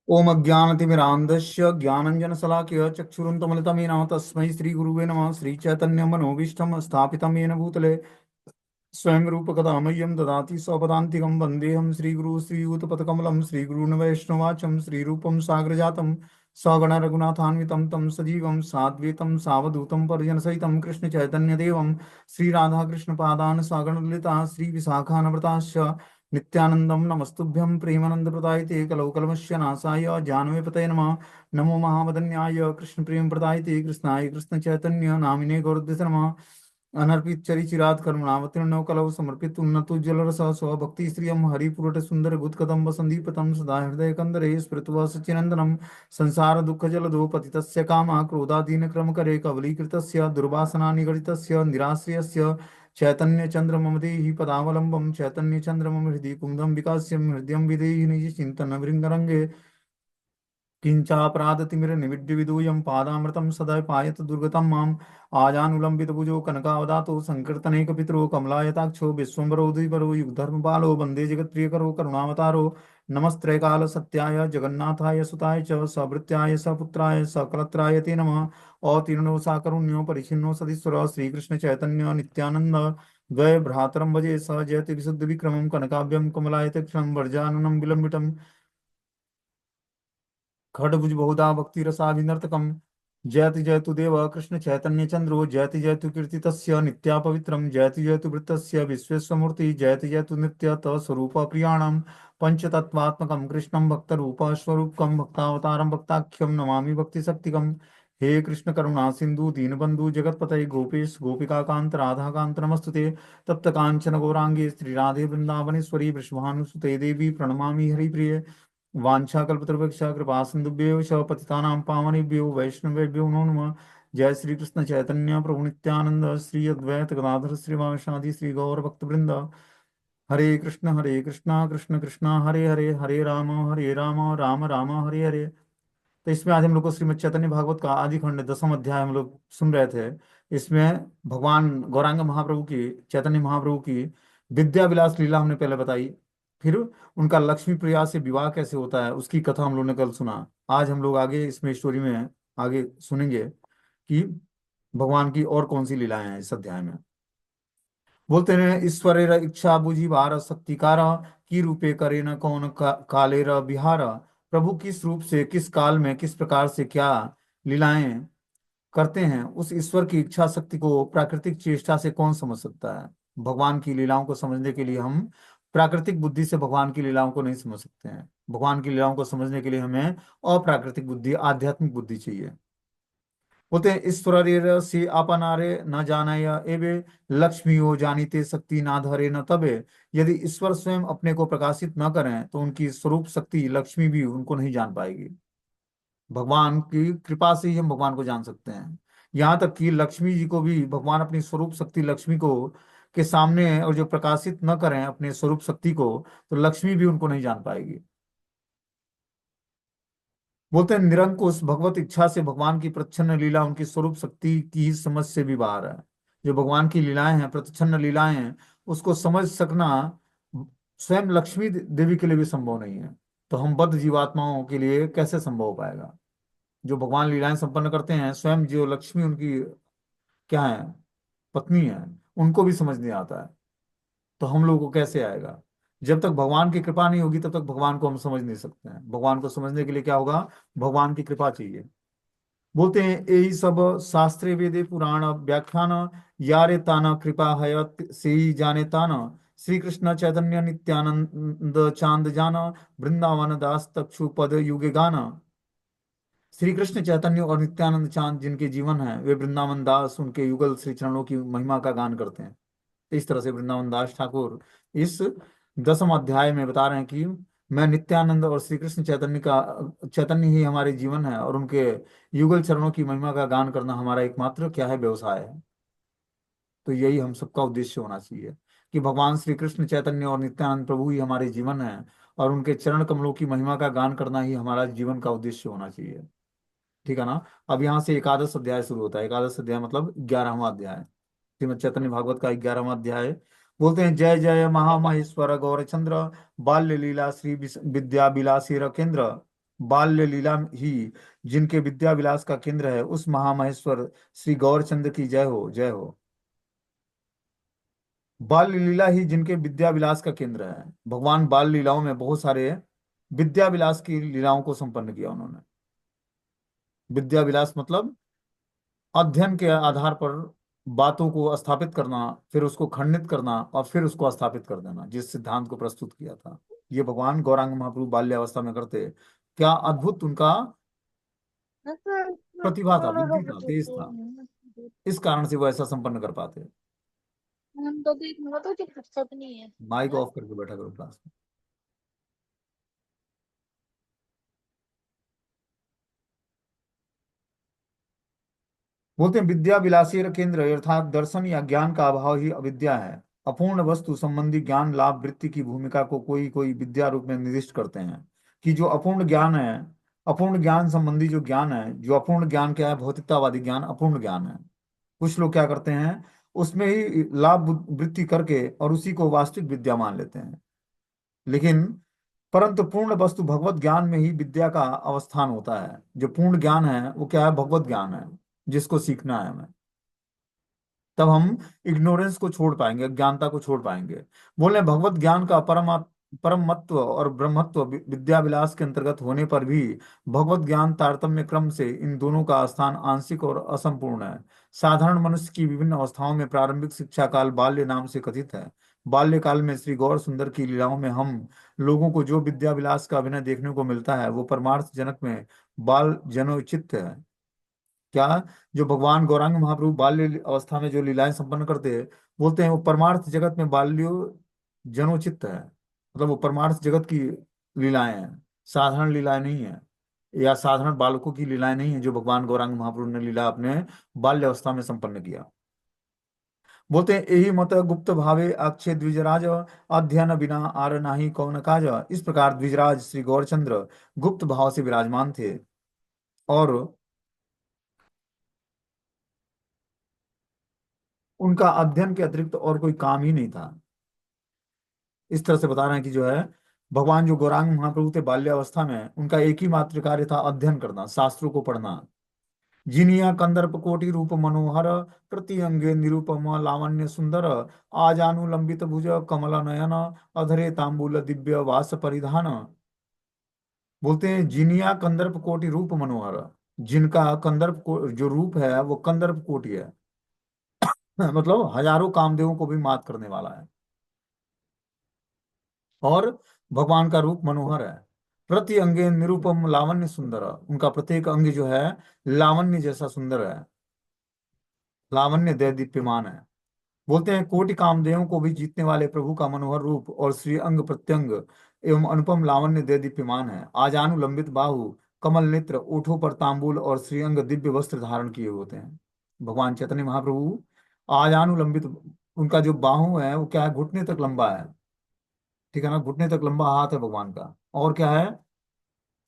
ओम अज्ञानतिमिरान्धस्य ज्ञानञ्जनशलाकया चक्षुरुन्मिलितं येन तस्मै श्रीगुरुवे नमः। श्रीचैतन्यमनोभीष्टं स्थापितं येन भूतले स्वयं रूपकदा मह्यं ददाति स्वपदान्तिकं। वन्देऽहं श्रीगुरु श्रीयुतपदकमलं श्रीगुरून् वैष्णवाचं श्रीरूपं साग्रजातं सगण रघुनाथान्वितं तं सजीवं साद्वैतं सावधूतं परिजनसहितं कृष्णचैतन्यदेवं श्रीराधाकृष्णपादान् सागणललिता श्रीविशाखान्विताश्च नित्यानन्दं नमस्तुभ्यं प्रेमानन्दप्रदायते कलौ कल्मषस्य नाशाय जानवेपतये नमः। नमो महावदन्याय कृष्णप्रेमप्रदायते कृष्णाय कृष्णचैतन्य नामिने गौरद्वैते नमः। अनर्पित चरिचिरात करुणावतीर्णौ कलौ समर्पित उन्नतो जलरस स्वभक्ति श्रियं हरिपुरट सुंदर गुत्कदम्ब संदीपतं सदा हृदय कंदरे स्मृत्वा सच्चिनंदनम संसार दुःख जलदो पतितस्य कामा क्रोधादीन क्रम करे कवलीकृतस्य दुर्वासना निगडितस्य निराश्रयस्य चैतन्य चंद्र मम देहि पदावलंबं चैतन्य चंद्र मम हृदि कुंदम विकास्यं हृदयं विदेहि निज चिंतन भृंगरंगे किंचापराधतिमिरनिविड्ढविदूयं पादामृतं सदा पायत दुर्गतं माम् आजानुलम्बितभुजो कनकावदातो सङ्कीर्तनैकपितरो कमलायताक्षो विश्वम्भरो द्विपरो युगधर्मपालो वन्दे जगत्प्रियकरो करुणावतारो नमस्त्रैकाल सत्याय जगन्नाथाय सुताय च सभृत्याय सपुत्राय सकलत्राय ते नमः। अतीर्णो साकरुण्यो परिच्छिन्नो सदीश्वर श्रीकृष्ण चैतन्य नित्यानंद द्वय भ्रातरं भजे स जयति विशुद्ध विक्रमं कनकाभ्यं कमलायतक्षणं वर्जाननं विलम्बितं खड्भुज बहुधा भक्ति रसाभिनर्तकम। जयति जयतु देव कृष्ण चैतन्य चंद्रो जयति जयतु कीर्ति तस्य नित्या पवित्रम जयति जयतु वृत्तस्य विश्वेश्वमूर्ति जयति जयतु नित्य तस्वरूप प्रियाणम पंचतत्वात्मकं कृष्णं भक्त रूप स्वरूपकं भक्तावतारं भक्ताख्यम नमामि भक्ति शक्तिकम। हे कृष्ण करुणा सिंधु दीनबंधु जगतपते गोपेश गोपिका कांत राधा कांत नमस्तुते। तप्त कांचन गौरांगे श्री राधे वृंदावनेश्वरी वृषभानुसुते देवी प्रणमामि हरिप्रिये। वाञ्छाकल्पतरुभ्यश्च कृपा सिन्धुभ्यो च पतितानां पावनेभ्यो वैष्णवेभ्यो नमो नमः। जय श्री कृष्ण चैतन्य प्रभु नित्यानंद श्री अद्वैत गदाधर श्रीवासादि श्री गौर भक्तवृंद। हरे कृष्णा कृष्ण कृष्णा हरे हरे हरे राम राम राम हरे हरे। तो इसमें आज हम लोग को श्रीमद् चैतन्य भागवत का आदि खंड 10वां अध्याय हम लोग सुन रहे थे। इसमें भगवान गौरांग महाप्रभु की चैतन्य महाप्रभु की विद्या विलास लीला हमने पहले बताई। फिर उनका लक्ष्मी प्रिया से विवाह कैसे होता है उसकी कथा हम लोग ने कल सुना। आज हम लोग आगे इसमें स्टोरी में आगे सुनेंगे कि भगवान की और कौन सी लीलाएं हैं इस अध्याय में। बोलते हैं ईश्वरेर इच्छा बुझी भार शक्तिकार की रूपे करे न कौन कालेर विहार। प्रभु किस रूप से किस काल में किस प्रकार से क्या लीलाएं करते हैं उस ईश्वर की इच्छा शक्ति को प्राकृतिक चेष्टा से कौन समझ सकता है। भगवान की लीलाओं को समझने के लिए हम प्राकृतिक बुद्धि से भगवान की लीलाओं को नहीं समझ सकते हैं। भगवान की लीलाओं को समझने के लिए हमें अप्राकृतिक बुद्धि आध्यात्मिक बुद्धि चाहिए। बोलते हैं ईश्वरेर से अपनारे न जानाय एवे लक्ष्मी हो जानीते शक्ति ना धरे न तबे। यदि ईश्वर स्वयं अपने को प्रकाशित न करें तो उनकी स्वरूप शक्ति लक्ष्मी भी उनको नहीं जान पाएगी। भगवान की कृपा से ही हम भगवान को जान सकते हैं। यहाँ तक कि लक्ष्मी जी को भी भगवान अपनी स्वरूप शक्ति लक्ष्मी को के सामने और जो प्रकाशित न करें अपने स्वरूप शक्ति को तो लक्ष्मी भी उनको नहीं जान पाएगी। बोलते हैं निरंकुश भगवत इच्छा से भगवान की प्रच्छन्न लीला उनकी स्वरूप शक्ति की ही समझ से भी बाहर है। जो भगवान की लीलाएं हैं प्रच्छन्न लीलाएं हैं उसको समझ सकना स्वयं लक्ष्मी देवी के लिए भी संभव नहीं है। तो हम बद्ध जीवात्माओं के लिए कैसे संभव हो पाएगा। जो भगवान लीलाएं संपन्न करते हैं स्वयं जो लक्ष्मी उनकी क्या है पत्नी है उनको भी समझ नहीं आता है। तो हम लोगों को कैसे आएगा। जब तक भगवान की कृपा नहीं होगी तब तक भगवान को हम समझ नहीं सकते हैं। भगवान को समझने के लिए क्या होगा भगवान की कृपा चाहिए। बोलते हैं यही सब शास्त्रे वेदे पुराण व्याख्यान यारे ताना कृपा हयत से ही जाने ताना। श्री कृष्ण चैतन्य नित्यानंद चांद जाना वृंदावन दास तक्षु पद युगे गाना। श्री कृष्ण चैतन्य और नित्यानंद चांद जिनके जीवन है वे वृंदावन दास उनके युगल श्री चरणों की महिमा का गान करते हैं। तो इस तरह से वृंदावन दास ठाकुर इस 10वें अध्याय में बता रहे हैं कि मैं नित्यानंद और श्री कृष्ण चैतन्य ही हमारे जीवन है और उनके युगल चरणों की महिमा का गान करना हमारा एकमात्र क्या है व्यवसाय है। तो यही हम सबका उद्देश्य होना चाहिए कि भगवान श्री कृष्ण चैतन्य और नित्यानंद प्रभु ही हमारे जीवन है और उनके चरण कमलों की महिमा का गान करना ही हमारा जीवन का उद्देश्य होना चाहिए। ठीक है ना। अब यहाँ से एकादश अध्याय शुरू होता है। एकादश अध्याय मतलब 11वां अध्याय श्रीमद् चैतन्य भागवत का 11वां अध्याय। बोलते हैं जय जय महामहेश्वर गौरचंद्र बाल्य लीला श्री विद्या विलासी केंद्र। बाल्य लीला ही जिनके विद्या विलास का केंद्र है, उस महामहेश्वर श्री गौरचंद्र की जय हो, जय हो। बाल लीला ही जिनके विद्या विलास का केंद्र है। भगवान बाल लीलाओं में बहुत सारे विद्या विलास की लीलाओं को संपन्न किया उन्होंने। विद्या विलास मतलब अध्ययन के आधार पर बातों को स्थापित करना, फिर उसको खंडित करना और फिर उसको स्थापित कर देना, जिस सिद्धांत को प्रस्तुत किया था। ये भगवान गौरांग महाप्रभु बाल्यावस्था में करते। क्या अद्भुत उनका प्रतिभा था, बुद्धि था, तेज था। इस कारण से वो ऐसा संपन्न कर पाते। तो देखूंगा तो जो फुर्सत नहीं है। माइक ऑफ करके बैठा करो क्लास में। बोलते हैं विद्या विलासी केंद्र अर्थात दर्शन या ज्ञान का अभाव ही अविद्या है। अपूर्ण वस्तु संबंधी ज्ञान लाभ वृत्ति की भूमिका को कोई कोई विद्या रूप में निर्दिष्ट करते हैं। कि जो अपूर्ण ज्ञान है, अपूर्ण ज्ञान संबंधी जो ज्ञान है, जो अपूर्ण ज्ञान क्या है, भौतिकतावादी ज्ञान अपूर्ण ज्ञान है। कुछ लोग क्या करते हैं, उसमें ही लाभ वृत्ति करके और उसी को वास्तविक विद्या मान लेते हैं। लेकिन परंतु पूर्ण वस्तु भगवत ज्ञान में ही विद्या का अवस्थान होता है। जो पूर्ण ज्ञान है वो क्या है, भगवत ज्ञान है, जिसको सीखना है हमें। तब हम इग्नोरेंस को छोड़ पाएंगे, अज्ञानता को छोड़ पाएंगे। बोले भगवत ज्ञान का परमत्व और ब्रह्मत्व विद्या विलास के अंतर्गत होने पर भी भगवत ज्ञान तारतम्य क्रम से इन दोनों का स्थान आंशिक और असंपूर्ण है। साधारण मनुष्य की विभिन्न अवस्थाओं में प्रारंभिक शिक्षा काल बाल्य नाम से कथित है। बाल्यकाल में श्री गौर सुंदर की लीलाओं में हम लोगों को जो विद्या विलास का अभिनय देखने को मिलता है वो परमार्थ जनक में बाल जनोचित है। क्या, जो भगवान गौरांग महाप्रभु बाल्य अवस्था में जो लीलाएं संपन्न करते हैं, बोलते हैं वो परमार्थ जगत में बाल्यो जनोचित है। मतलब वो परमार्थ जगत की लीलाएं हैं, साधारण लीलाएं नहीं है, या साधारण बालकों की लीलाएं नहीं है, जो भगवान गौरांग महाप्रभु ने लीला अपने बाल्य अवस्था में संपन्न किया। बोलते हैं यही मत गुप्त भावे अक्षय द्विजराज, अध्ययन बिना आर नाही कौन काज। इस प्रकार द्विजराज श्री गौरचंद्र गुप्त भाव से विराजमान थे और उनका अध्ययन के अतिरिक्त और कोई काम ही नहीं था। इस तरह से बता रहे हैं कि जो है भगवान जो गौरांग महाप्रभु थे बाल्यावस्था में, उनका एक ही मात्र कार्य था अध्ययन करना, शास्त्रों को पढ़ना। जिनिया कंदर्प कोटि रूप मनोहर, प्रति अंगे निरूपम लावण्य सुंदर, आजानुलंबित भुज कमल नयन, अधरे तांबूल दिव्य वास परिधान। बोलते हैं जिनिया कंदर्प कोटि रूप मनोहर, जिनका कंदर्प को जो रूप है वो कंदर्प कोटि है। मतलब हजारों कामदेवों को भी मात करने वाला है। और भगवान का रूप मनोहर है। प्रति अंगे निरूपम लावण्य सुंदर, उनका प्रत्येक अंग जो है लावण्य जैसा सुंदर है, लावण्य दे दीप्यमान है। बोलते हैं कोटि कामदेवों को भी जीतने वाले प्रभु का मनोहर रूप और श्री अंग प्रत्यंग एवं अनुपम लावण्य दे दीप्यमान है। आजानु लंबित बाहु, कमल नेत्र, ओठों पर तांबूल और श्रीअंग दिव्य वस्त्र धारण किए होते हैं। भगवान चैतन्य महाप्रभु आजानु लंबित, उनका जो बाहु है वो क्या है, घुटने तक लंबा है। ठीक है ना, घुटने तक लंबा हाथ है भगवान का। और क्या है,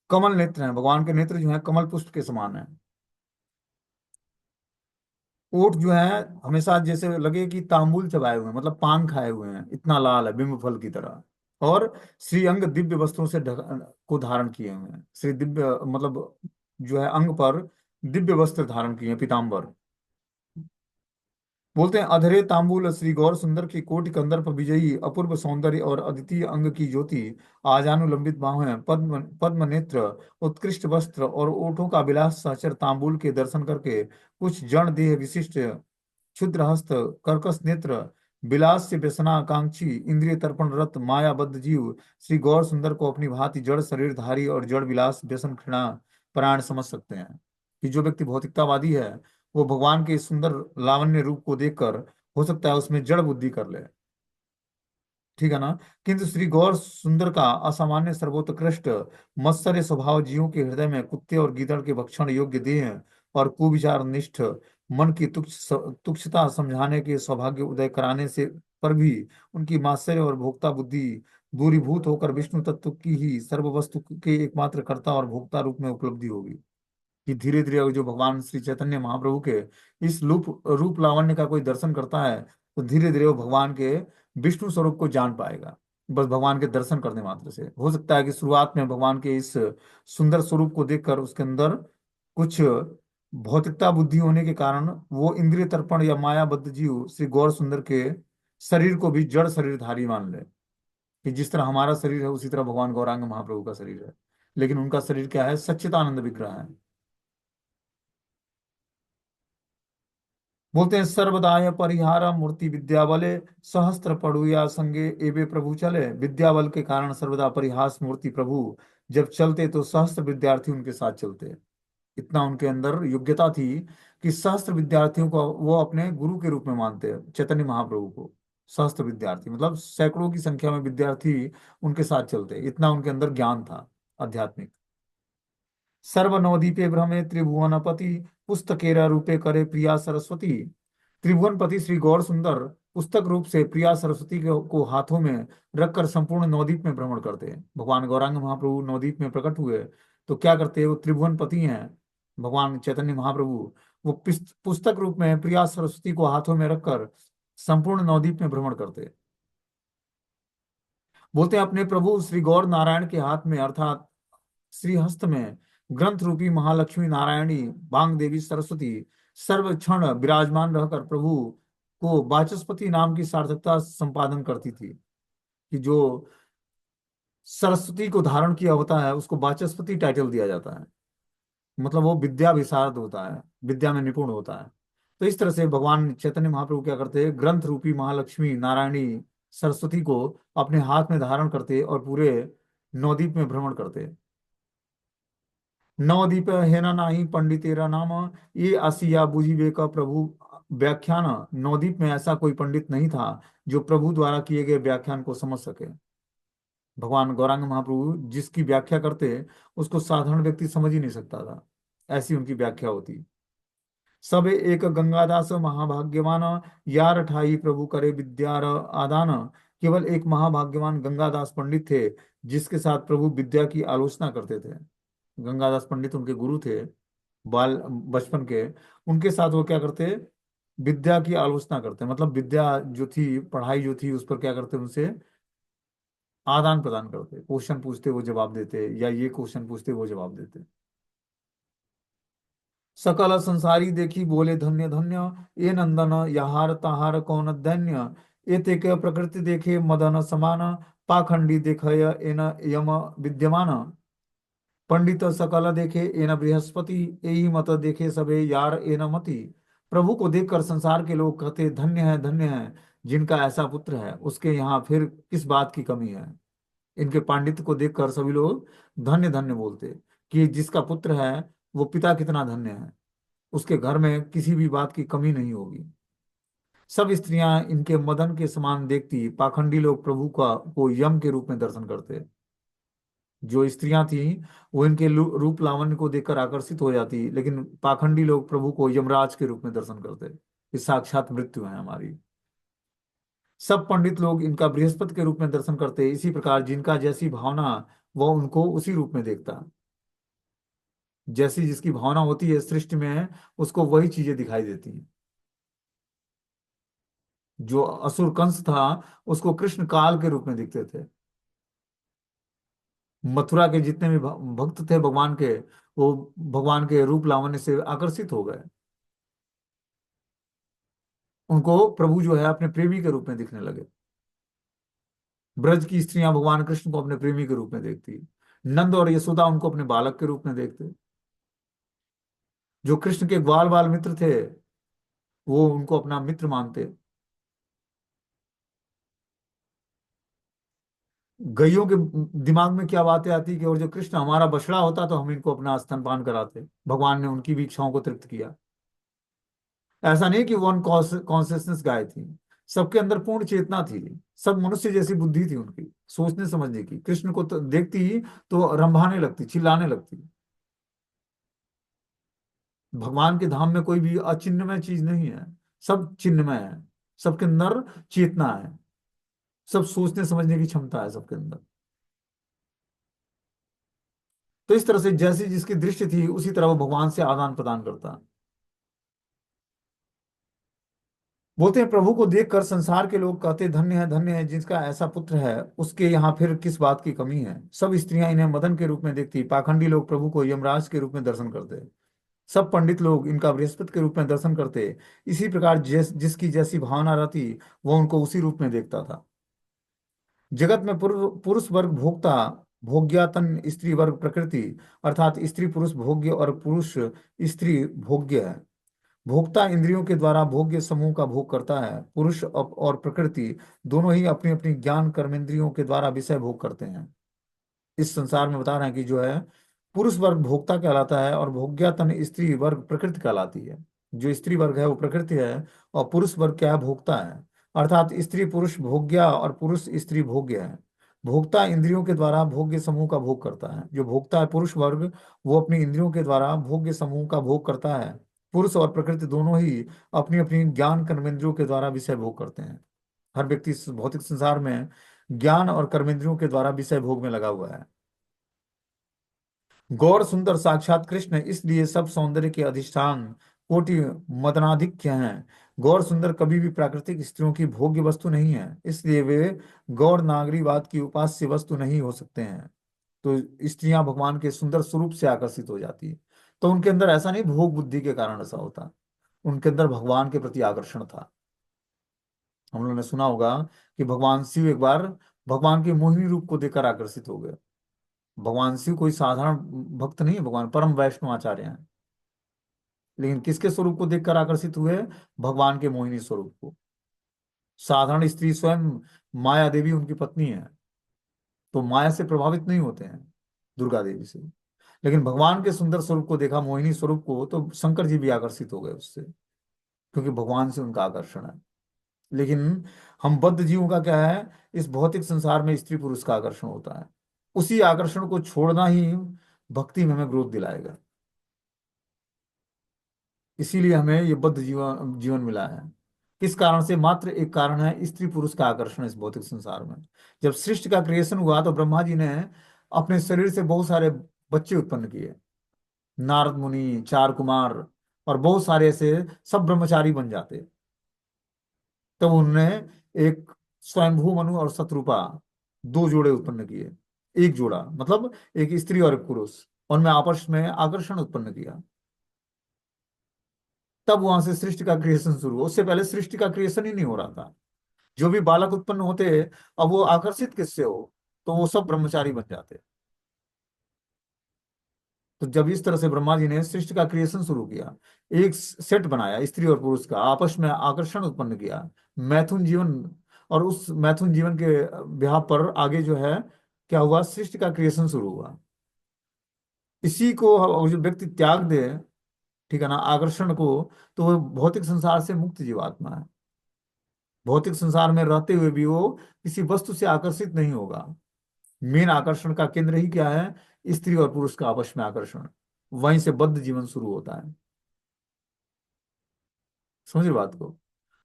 कमल नेत्र है, भगवान के नेत्र जो है कमल पुष्प के समान है। ओठ जो है हमेशा जैसे लगे कि तांबुल चबाए हुए हैं, मतलब पान खाए हुए हैं, इतना लाल है बिंब फल की तरह। और श्री अंग दिव्य वस्त्रों से को धारण किए हुए हैं। श्री दिव्य मतलब जो है अंग पर दिव्य वस्त्र धारण किए हैं, पीताम्बर। बोलते हैं अधरे तांबूल श्री गौर सुंदर की कोटि कंदर्प विजयी अपूर्व सौंदर्य और अद्वितीय अंग की ज्योति, आजानुलंबित बाहुएं, पद्म पद्म नेत्र, उत्कृष्ट वस्त्र और ओठों का विलास सहचर तांबूल के दर्शन करके कुछ जन देह विशिष्ट क्षुद्र हस्त कर्कश नेत्र विलास से व्यसना आकांक्षी इंद्रिय तर्पण रत मायाबद्ध जीव श्री गौर सुंदर को अपनी भांति जड़ शरीरधारी और जड़ विलास व्यसन घृणा प्राण समझ सकते हैं। कि जो व्यक्ति भौतिकतावादी है वो भगवान के इस सुंदर लावण्य रूप को देखकर हो सकता है उसमें जड़ बुद्धि कर ले। ठीक है ना। किंतु श्री गौर सुंदर का असामान्य सर्वोत्कृष्ट मत्सर्य स्वभाव जीवों के हृदय में कुत्ते और गीदड़ के भक्षण योग्य देह और कुविचार निष्ठ मन की तुच्छता समझाने के सौभाग्य उदय कराने से पर भी उनकी मात्सर्य और भोक्ता बुद्धि दूरीभूत होकर विष्णु तत्व की ही सर्व वस्तु के एकमात्र कर्ता और भोक्ता रूप में उपलब्धि होगी। कि धीरे धीरे जो भगवान श्री चैतन्य महाप्रभु के इस रूप रूप लावण्य का कोई दर्शन करता है तो धीरे धीरे वो भगवान के विष्णु स्वरूप को जान पाएगा। बस भगवान के दर्शन करने मात्र से। हो सकता है कि शुरुआत में भगवान के इस सुंदर स्वरूप को देखकर उसके अंदर कुछ भौतिकता बुद्धि होने के कारण वो इंद्रिय तर्पण या मायाबद्ध जीव श्री गौर सुंदर के शरीर को भी जड़ शरीरधारी मान ले, कि जिस तरह हमारा शरीर है उसी तरह भगवान गौरांग महाप्रभु का शरीर है। लेकिन उनका शरीर क्या है? सच्चिदानंद विग्रह है। बोलते हैं सर्वदाय परिहार मूर्ति विद्या बले, सहस्त्र पड़ुया संगे एवे प्रभु चले। विद्या बल के कारण सर्वदा परिहास मूर्ति प्रभु जब चलते तो सहस्त्र विद्यार्थी उनके साथ चलते। इतना उनके अंदर योग्यता थी कि सहस्त्र विद्यार्थियों को वो अपने गुरु के रूप में मानते हैं, चैतन्य महाप्रभु को। सहस्त्र विद्यार्थी मतलब सैकड़ों की संख्या में विद्यार्थी उनके साथ चलते, इतना उनके अंदर ज्ञान था आध्यात्मिक। सर्वनवदीपे भ्रमे त्रिभुवनपति, पुस्तकेरा रूपे करे प्रिया सरस्वती। त्रिभुवनपति श्री गौर सुंदर पुस्तक रूप से प्रिया सरस्वती को हाथों में रखकर संपूर्ण नवदीप में भ्रमण करते हैं। भगवान गौरांग महाप्रभु नवदीप में प्रकट हुए तो क्या करते हैं? वो त्रिभुवनपति हैं भगवान चैतन्य महाप्रभु। वो पुस्तक रूप में प्रिया सरस्वती को हाथों में रखकर संपूर्ण नवदीप में भ्रमण करते हैं। बोलते हैं अपने प्रभु श्री गौर नारायण के हाथ में अर्थात श्रीहस्त में ग्रंथ रूपी महालक्ष्मी नारायणी बांग देवी सरस्वती सर्व क्षण विराजमान रहकर प्रभु को वाचस्पति नाम की सार्थकता संपादन करती थी। कि जो सरस्वती को धारण किया होता है उसको वाचस्पति टाइटल दिया जाता है, मतलब वो विद्या विशारद होता है, विद्या में निपुण होता है। तो इस तरह से भगवान चैतन्य महाप्रभु क्या करते हैं? ग्रंथ रूपी महालक्ष्मी नारायणी सरस्वती को अपने हाथ में धारण करते और पूरे नवदीप में भ्रमण करते। नवदीप है ना नाही पंडितेरा नाम, ये असिया बुझिबे का प्रभु व्याख्यान। नवदीप में ऐसा कोई पंडित नहीं था जो प्रभु द्वारा किए गए व्याख्यान को समझ सके। भगवान गौरांग महाप्रभु जिसकी व्याख्या करते उसको साधारण व्यक्ति समझ ही नहीं सकता था, ऐसी उनकी व्याख्या होती। सब एक गंगादास महाभाग्यवान, यार ठाई प्रभु करे विद्यार आदान। केवल एक महाभाग्यवान गंगादास पंडित थे जिसके साथ प्रभु विद्या की आलोचना करते थे। गंगादास पंडित उनके गुरु थे बाल बचपन के। उनके साथ वो क्या करते? विद्या की आलोचना करते, मतलब विद्या जो थी, पढ़ाई जो थी, उस पर क्या करते? उनसे आदान प्रदान करते, क्वेश्चन पूछते वो जवाब देते, या ये क्वेश्चन पूछते वो जवाब देते। सकल संसारी देखी बोले धन्य धन्य, ये नंदन यहार तहार कौन दैन्य। ये ते के प्रकृति देखे मदन समान, पाखंडी देखय एन यम विद्यमान। पंडित सकल देखे एन बृहस्पति, यही मत देखे सबे यार एन मति। प्रभु को देखकर संसार के लोग कहते धन्य है जिनका ऐसा पुत्र है, उसके यहाँ फिर किस बात की कमी है। इनके पांडित्य को देखकर सभी लोग धन्य धन्य बोलते कि जिसका पुत्र है वो पिता कितना धन्य है, उसके घर में किसी भी बात की कमी नहीं होगी। सब स्त्रियां इनके मदन के समान देखती, पाखंडी लोग प्रभु का को यम के रूप में दर्शन करते। जो स्त्रियां थी वो इनके रूप लावण्य को देखकर आकर्षित हो जाती, लेकिन पाखंडी लोग प्रभु को यमराज के रूप में दर्शन करते कि साक्षात मृत्यु है हमारी। सब पंडित लोग इनका बृहस्पति के रूप में दर्शन करते। इसी प्रकार जिनका जैसी भावना वह उनको उसी रूप में देखता। जैसी जिसकी भावना होती है सृष्टि में उसको वही चीजें दिखाई देती हैं। जो असुर कंस था उसको कृष्ण काल के रूप में दिखते थे। मथुरा के जितने भी भक्त थे भगवान के, वो भगवान के रूप लावण्य से आकर्षित हो गए। उनको प्रभु जो है अपने प्रेमी के रूप में दिखने लगे। ब्रज की स्त्रियां भगवान कृष्ण को अपने प्रेमी के रूप में देखती, नंद और यशोदा उनको अपने बालक के रूप में देखते। जो कृष्ण के ग्वाल बाल मित्र थे वो उनको अपना मित्र मानते। गईयों के दिमाग में क्या बातें आती कि और जो कृष्ण हमारा बछड़ा होता तो हम इनको अपना स्तनपान कराते। भगवान ने उनकी भी इच्छाओं को तृप्त किया। ऐसा नहीं कि वन कॉन्सियसनेस गाय थी, सबके अंदर पूर्ण चेतना थी। सब मनुष्य जैसी बुद्धि थी उनकी, सोचने समझने की। कृष्ण को तो देखती ही तो रंभाने लगती, चिल्लाने लगती। भगवान के धाम में कोई भी अचिन्हमय चीज नहीं है, सब चिन्हमय है। सबके अंदर चेतना है, सब सोचने समझने की क्षमता है सबके अंदर। तो इस तरह से जैसी जिसकी दृष्टि थी उसी तरह वो भगवान से आदान प्रदान करता। बोलते हैं प्रभु को देखकर संसार के लोग कहते धन्य है जिसका ऐसा पुत्र है, उसके यहाँ फिर किस बात की कमी है। सब स्त्रियां इन्हें मदन के रूप में देखती, पाखंडी लोग प्रभु को यमराज के रूप में दर्शन करते, सब पंडित लोग इनका बृहस्पति के रूप में दर्शन करते। इसी प्रकार जिसकी जैसी भावना रहती वह उनको उसी रूप में देखता था। जगत में पुरुष वर्ग भोक्ता, भोग्यातन स्त्री वर्ग प्रकृति, अर्थात स्त्री पुरुष भोग्य और पुरुष स्त्री भोग्य है। भोक्ता इंद्रियों के द्वारा भोग्य समूह का भोग करता है। पुरुष और प्रकृति दोनों ही अपनी अपनी ज्ञान कर्मेंद्रियों के द्वारा विषय भोग करते हैं। इस संसार में बता रहे हैं कि जो है पुरुष वर्ग भोक्ता कहलाता है और भोग्यातन स्त्री वर्ग प्रकृति कहलाती है। जो स्त्री वर्ग है वो प्रकृति है और पुरुष वर्ग क्या है, भोक्ता है। अर्थात स्त्री पुरुष भोग्या और पुरुष स्त्री भोग्य है। भोक्ता इंद्रियों के द्वारा भोग्य समूह का भोग करता है। जो भोक्ता है पुरुष वर्ग, वो अपनी इंद्रियों के द्वारा भोग्य समूह का भोग करता है। पुरुष और प्रकृति दोनों ही अपनी अपनी ज्ञान कर्मेंद्रियों के द्वारा विषय भोग करते हैं। हर व्यक्ति इस भौतिक संसार में ज्ञान और कर्मेंद्रियों के द्वारा विषय भोग में लगा हुआ है। गौर सुंदर साक्षात कृष्ण, इसलिए सब सौंदर्य के अधिष्ठान कोटि मदनाधिक्य हैं। गौर सुंदर कभी भी प्राकृतिक स्त्रियों की भोग्य वस्तु नहीं है, इसलिए वे गौर नागरीवाद की उपास्य वस्तु नहीं हो सकते हैं। तो स्त्रियां भगवान के सुंदर स्वरूप से आकर्षित हो जाती है। तो उनके अंदर ऐसा नहीं भोग बुद्धि के कारण ऐसा होता, उनके अंदर भगवान के प्रति आकर्षण था। हम लोगों ने सुना होगा कि भगवान शिव एक बार भगवान के मोहिनी रूप को देखकर आकर्षित हो गए। भगवान शिव कोई साधारण भक्त नहीं है, भगवान परम वैष्णव आचार्य हैं। लेकिन किसके स्वरूप को देखकर आकर्षित हुए, भगवान के मोहिनी स्वरूप को। साधारण स्त्री स्वयं माया देवी उनकी पत्नी है, तो माया से प्रभावित नहीं होते हैं, दुर्गा देवी से। लेकिन भगवान के सुंदर स्वरूप को देखा, मोहिनी स्वरूप को, तो शंकर जी भी आकर्षित हो गए उससे, क्योंकि भगवान से उनका आकर्षण है। लेकिन हम बद्ध जीवों का क्या है, इस भौतिक संसार में स्त्री पुरुष का आकर्षण होता है। उसी आकर्षण को छोड़ना ही भक्ति में हमें ग्रोथ दिलाएगा। इसीलिए हमें ये बद्ध जीवन जीवन मिला है। किस कारण से, मात्र एक कारण है, स्त्री पुरुष का आकर्षण इस भौतिक संसार में। जब सृष्टि का क्रिएशन हुआ तो ब्रह्मा जी ने अपने शरीर से बहुत सारे बच्चे उत्पन्न किए। नारद मुनि, चार कुमार और बहुत सारे ऐसे, सब ब्रह्मचारी बन जाते। तब उन्होंने एक स्वयंभू मनु और शत्रुपा, दो जोड़े उत्पन्न किए। एक जोड़ा मतलब एक स्त्री और एक पुरुष, उनमें आपस में आकर्षण उत्पन्न किया। तब वहां से सृष्टि का क्रिएशन शुरू हुआ। उससे पहले सृष्टि का क्रिएशन ही नहीं हो रहा था। जो भी बालक उत्पन्न होते, अब वो आकर्षित किससे हो, तो वो सब ब्रह्मचारी बन जाते। तो जब इस तरह से ब्रह्मा जी ने सृष्टि का क्रिएशन शुरू किया, एक सेट बनाया स्त्री और पुरुष का, आपस में आकर्षण उत्पन्न किया, मैथुन जीवन, और उस मैथुन जीवन के ब्याह पर आगे जो है क्या हुआ, सृष्टि का क्रिएशन शुरू हुआ। इसी को जो व्यक्ति त्याग दे, ठीक है ना, आकर्षण को, तो वो भौतिक संसार से मुक्त जीवात्मा है। भौतिक संसार में रहते हुए भी वो किसी वस्तु से आकर्षित नहीं होगा। मेन आकर्षण का केंद्र ही क्या है, स्त्री और पुरुष का आपस में आकर्षण। वहीं से बद्ध जीवन शुरू होता है। समझे बात को।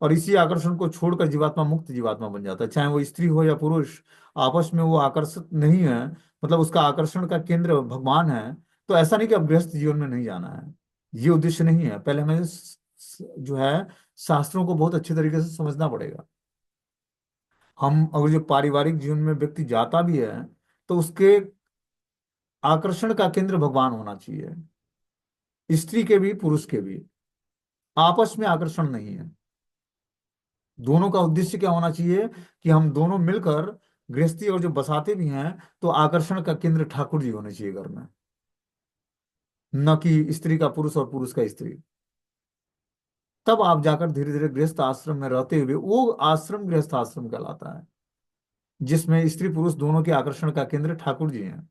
और इसी आकर्षण को छोड़कर जीवात्मा मुक्त जीवात्मा बन जाता है, चाहे वो स्त्री हो या पुरुष। आपस में वो आकर्षित नहीं है, मतलब उसका आकर्षण का केंद्र भगवान है। तो ऐसा नहीं कि अब गृहस्थ जीवन में नहीं जाना है, ये उद्देश्य नहीं है। पहले हमें जो है शास्त्रों को बहुत अच्छे तरीके से समझना पड़ेगा। हम अगर जो पारिवारिक जीवन में व्यक्ति जाता भी है, तो उसके आकर्षण का केंद्र भगवान होना चाहिए। स्त्री के भी पुरुष के भी आपस में आकर्षण नहीं है। दोनों का उद्देश्य क्या होना चाहिए कि हम दोनों मिलकर गृहस्थी और जो बसाते भी हैं, तो आकर्षण का केंद्र ठाकुर जी होने चाहिए घर में, न कि स्त्री का पुरुष और पुरुष का स्त्री। तब आप जाकर धीरे धीरे गृहस्थ आश्रम में रहते हुए, वो आश्रम गृहस्थ आश्रम कहलाता है, जिसमें स्त्री पुरुष दोनों के आकर्षण का केंद्र ठाकुर जी हैं।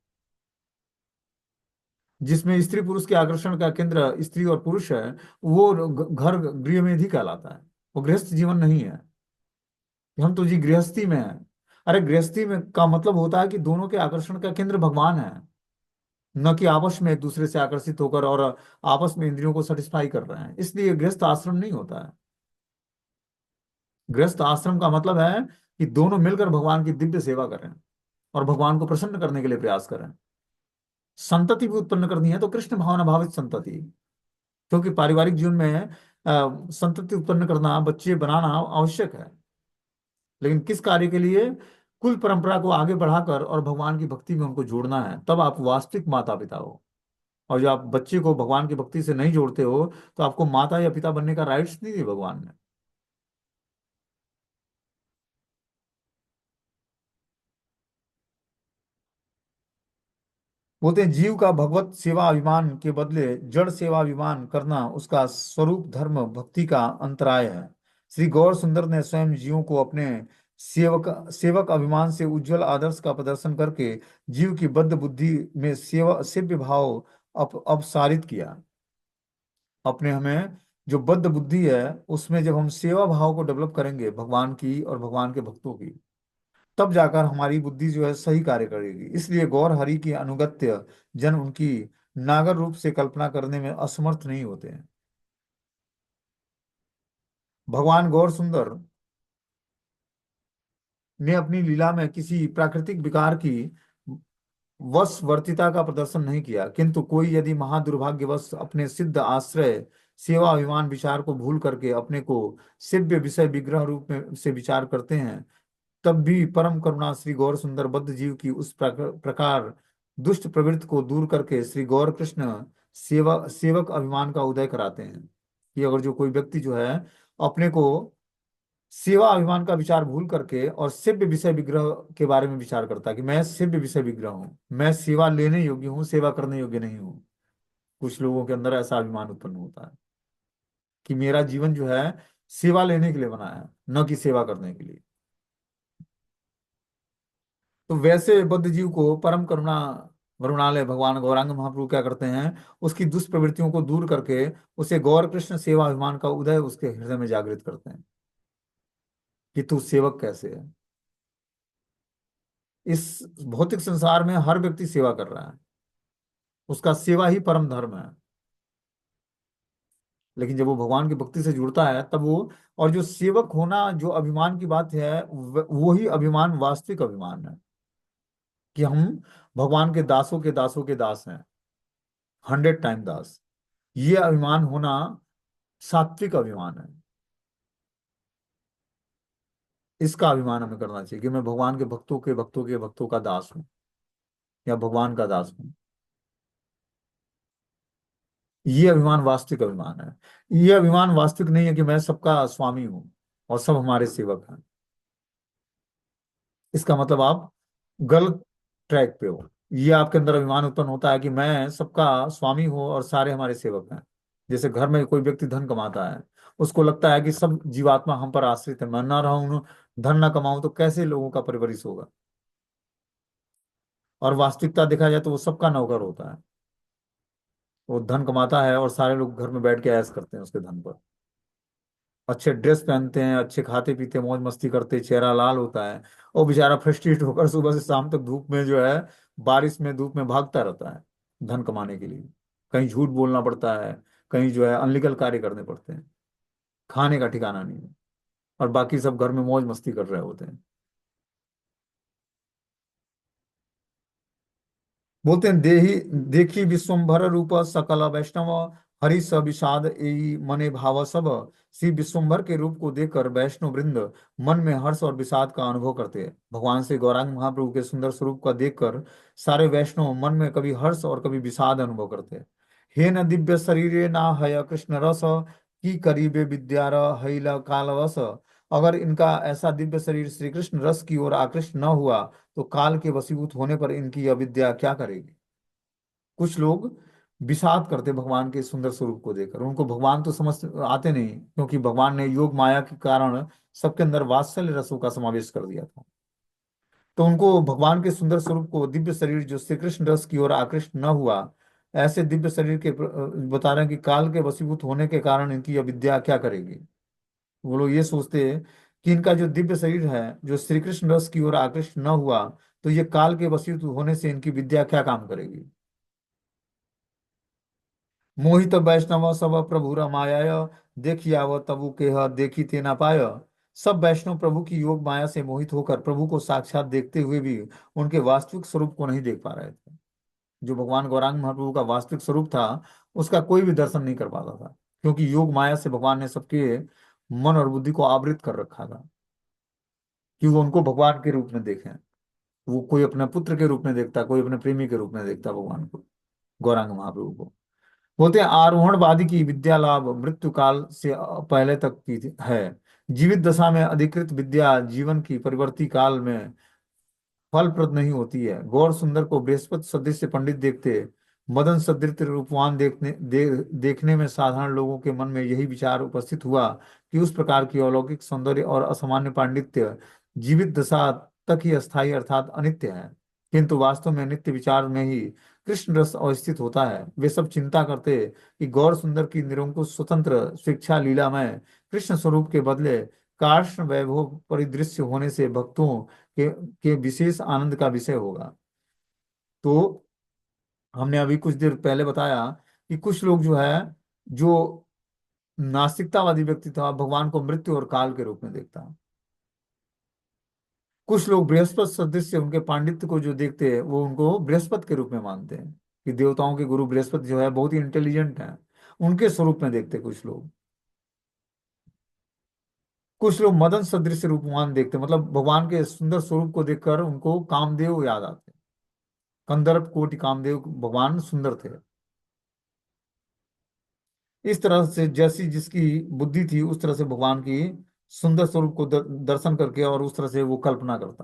जिसमें स्त्री पुरुष के आकर्षण का केंद्र स्त्री और पुरुष है, वो घर गृह में ही कहलाता है, वो गृहस्थ जीवन नहीं है। हम तो जी गृहस्थी में है। अरे गृहस्थी में का मतलब होता है कि दोनों के आकर्षण का केंद्र भगवान है, न कि आपस में एक दूसरे से आकर्षित होकर और आपस में इंद्रियों को सेटिस्फाई कर रहे हैं। इसलिए गृहस्थ आश्रम नहीं होता है। गृहस्थ आश्रम का मतलब है कि दोनों मिलकर भगवान की दिव्य सेवा करें और भगवान को प्रसन्न करने के लिए प्रयास करें। संतति भी उत्पन्न करनी है तो कृष्ण भावना भावित संतति, क्योंकि पारिवारिक जीवन में संतति उत्पन्न करना, बच्चे बनाना आवश्यक है, लेकिन किस कार्य के लिए? कुल परंपरा को आगे बढ़ाकर और भगवान की भक्ति में उनको जोड़ना है, तब आप वास्तविक माता पिता हो। और जो आप बच्चे को भगवान की भक्ति से नहीं जोड़ते हो, तो आपको माता या पिता बनने का राइट्स नहीं दिया भगवान ने। बोलते हैं जीव का भगवत सेवा अभिमान के बदले जड़ सेवा अभिमान करना उसका स्वरूप धर्म भक्ति का अंतराय है। श्री गौर सुंदर ने स्वयं जीवों को अपने सेवक सेवक अभिमान से उज्जवल आदर्श का प्रदर्शन करके जीव की बद्ध बुद्धि में सेवा सेव्य भाव अपसारित किया। अपने हमें जो बद्ध बुद्धि है उसमें जब हम सेवा भाव को डेवलप करेंगे भगवान की और भगवान के भक्तों की, तब जाकर हमारी बुद्धि जो है सही कार्य करेगी। इसलिए गौर हरि की अनुगत्य जन उनकी नागर रूप से कल्पना करने में असमर्थ नहीं होते हैं। भगवान गौर सुंदर ने अपनी लीला में किसी प्राकृतिक विकार की वशवर्तिता का प्रदर्शन नहीं किया, किंतु कोई यदि महादुर्भाग्यवश अपने सिद्ध आश्रय सेवा अभिमान विचार को भूल करके अपने को सेव्य विषय विग्रह रूप में से विचार करते हैं, तब भी परम करुणा श्री गौर सुंदर बद्ध जीव की उस प्रकार दुष्ट प्रवृत्ति को दूर करके श्री गौर कृष्ण सेवक अभिमान का उदय कराते हैं। कि अगर जो कोई व्यक्ति जो है अपने को सेवा अभिमान का विचार भूल करके और सेव्य विषय विग्रह के बारे में विचार करता है कि मैं सेव्य विषय विग्रह हूँ, मैं सेवा लेने योग्य हूँ, सेवा करने योग्य नहीं हूँ। कुछ लोगों के अंदर ऐसा अभिमान उत्पन्न होता है कि मेरा जीवन जो है सेवा लेने के लिए बना है, न कि सेवा करने के लिए। तो वैसे बद्ध जीव को परम करुणा वरुणालय भगवान गौरांग महाप्रभु क्या करते हैं, उसकी दुष्प्रवृत्तियों को दूर करके उसे गौर कृष्ण सेवा अभिमान का उदय उसके हृदय में जागृत करते हैं कि तू सेवक कैसे है। इस भौतिक संसार में हर व्यक्ति सेवा कर रहा है, उसका सेवा ही परम धर्म है। लेकिन जब वो भगवान की भक्ति से जुड़ता है तब वो, और जो सेवक होना जो अभिमान की बात है वो ही अभिमान वास्तविक अभिमान है कि हम भगवान के दासों के दास हैं, 100 टाइम दास। ये अभिमान होना सात्विक अभिमान है। इसका अभिमान हमें करना चाहिए कि मैं भगवान के भक्तों का दास हूँ या भगवान का दास हूँ। ये अभिमान वास्तविक अभिमान है। ये अभिमान वास्तविक नहीं है कि मैं सबका स्वामी हूँ और सब हमारे सेवक हैं। इसका मतलब आप गलत ट्रैक पे हो। ये आपके अंदर अभिमान उत्पन्न होता है कि मैं सबका स्वामी हूँ और सारे हमारे सेवक हैं। जैसे घर में कोई व्यक्ति धन कमाता है, उसको लगता है कि सब जीवात्मा हम पर आश्रित है, मैं ना रहूं, धन ना कमाऊं तो कैसे लोगों का परवरिश होगा। और वास्तविकता देखा जाए तो वो सबका नौकर होता है। वो धन कमाता है और सारे लोग घर में बैठ के ऐश करते हैं उसके धन पर, अच्छे ड्रेस पहनते हैं, अच्छे खाते पीते मौज मस्ती करते, चेहरा लाल होता है। और बेचारा फ्रस्ट्रेट होकर सुबह से शाम तक धूप में जो है, बारिश में धूप में भागता रहता है धन कमाने के लिए। कहीं झूठ बोलना पड़ता है, कहीं जो है अनलीगल कार्य करने पड़ते हैं, खाने का ठिकाना नहीं है, और बाकी सब घर में मौज मस्ती कर रहे होते हैं। बोलते हैं देही देखी विश्वम्भर रूप सकल वैष्णव हरि स विषाद एई मने भाव सब। श्री विश्वम्भर के रूप को देखकर वैष्णव वृंद मन में हर्ष और विषाद का अनुभव करते हैं। भगवान से गौरांग महाप्रभु के सुंदर स्वरूप का देखकर सारे वैष्णव मन में कभी हर्ष और कभी विषाद अनुभव करते हैं। हे न दिव्य शरीरे ना हय कृष्ण रस की करीबे विद्यार हैल कालवश। अगर इनका ऐसा दिव्य शरीर श्री कृष्ण रस की ओर आकृष्ट न हुआ तो काल के वशीभूत होने पर इनकी यह विद्या क्या करेगी। कुछ लोग विषाद करते भगवान के सुंदर स्वरूप को देखकर, उनको भगवान तो समझ आते नहीं, क्योंकि भगवान ने योग माया के कारण सबके अंदर वात्सल्य रसों का समावेश कर दिया था। तो उनको भगवान के सुंदर स्वरूप को, दिव्य शरीर जो श्री कृष्ण रस की ओर आकृष्ट न हुआ, ऐसे दिव्य शरीर के बता रहे हैं कि काल के वशीभूत होने के कारण इनकी यह विद्या क्या करेगी। वो लोग ये सोचते हैं कि इनका जो दिव्य शरीर है जो श्री कृष्ण रस की ओर आकृष्ट न हुआ, तो ये काल के वशीभूत होने से इनकी विद्या क्या काम करेगी। मोहित वैष्णव सब प्रभु रमाय देखिया वह तबु के देखी ते ना पाय। सब वैष्णव प्रभु की योग माया से मोहित होकर प्रभु को साक्षात देखते हुए भी उनके वास्तविक स्वरूप को नहीं देख पा रहे थे। जो भगवान गौरांग महाप्रभु का वास्तविक स्वरूप था उसका कोई भी दर्शन नहीं कर पाता था। क्योंकि योग माया से भगवान ने सबके मन और बुद्धि को आवृत कर रखा था कि वो उनको भगवान के रूप में देखें। वो कोई अपने पुत्र के रूप में देखता, कोई अपने प्रेमी के रूप में देखता भगवान को, गौरांग महाप्रभु को। बोलते हैं आरोहणवादी की विद्या लाभ मृत्यु काल से पहले तक की है। जीवित दशा में अधिकृत विद्या जीवन की परिवर्ती काल में फलप्रद नहीं होती है। गौर सुंदर को बृहस्पति सदृश से पंडित देखते, मदन सदृश रूपवान देखने में साधारण लोगों के मन में यही विचार उपस्थित हुआ कि उस प्रकार की अलौकिक सौंदर्य और असामान्य पांडित्य जीवित दशा तक ही अस्थायी अर्थात अनित्य है। किंतु वास्तव में नित्य विचार में ही कृष्ण रस अवस्थित होता है। वे सब चिंता करते कि गौर सुंदर की निरंकुश स्वतंत्र शिक्षा लीला में कृष्ण स्वरूप के बदले कार्ष्ण वैभव परिदृश्य होने से भक्तों के विशेष आनंद का विषय होगा। तो हमने अभी कुछ देर पहले बताया कि कुछ लोग जो है, जो नास्तिकतावादी व्यक्ति था, भगवान को मृत्यु और काल के रूप में देखता। कुछ लोग बृहस्पति सदृश उनके पांडित्य को जो देखते हैं वो उनको बृहस्पति के रूप में मानते हैं कि देवताओं के गुरु बृहस्पति जो है बहुत ही इंटेलिजेंट है, उनके स्वरूप में देखते कुछ लोग। कुछ लोग मदन सदृश रूपवान देखते, मतलब भगवान के सुंदर स्वरूप को देखकर उनको कामदेव याद आते। कंदर्प कोटि कामदेव भगवान सुंदर थे। इस तरह से जैसी जिसकी बुद्धि थी उस तरह से भगवान की सुंदर स्वरूप को दर्शन करके और उस तरह से वो कल्पना करता।